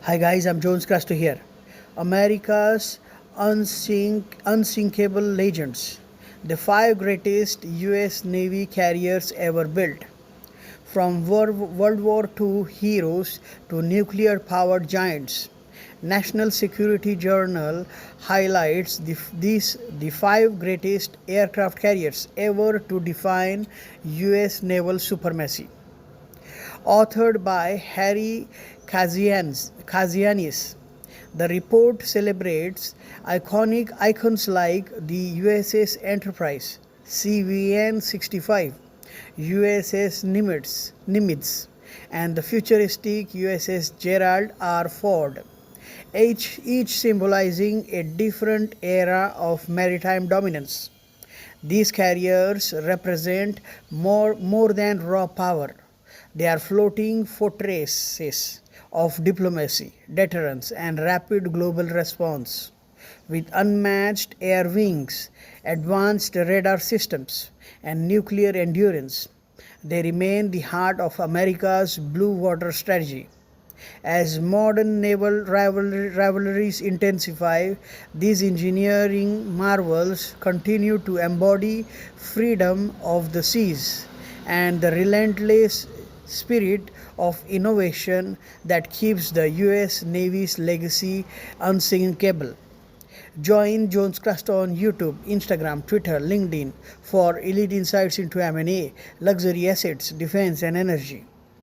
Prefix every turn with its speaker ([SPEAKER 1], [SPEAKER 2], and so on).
[SPEAKER 1] Hi guys, I'm Jones Crasto here. America's unsinkable legends. The five greatest US Navy carriers ever built. From World War II heroes to nuclear powered giants. National Security Journal highlights the five greatest aircraft carriers ever to define US naval supremacy. Authored by Harry Kazianis. The report celebrates iconic icons like the USS Enterprise, CVN 65, USS Nimitz, and the futuristic USS Gerald R. Ford, each symbolizing a different era of maritime dominance. These carriers represent more than raw power. They are floating fortresses of diplomacy, deterrence, and rapid global response. With unmatched air wings, advanced radar systems, and nuclear endurance, they remain the heart of America's blue water strategy. As modern naval rivalries intensify, these engineering marvels continue to embody freedom of the seas and the relentless spirit of innovation that keeps the US Navy's legacy unsinkable. Join Jones Crasto on YouTube, Instagram, Twitter, LinkedIn for elite insights into M&A, luxury assets, defense, and energy.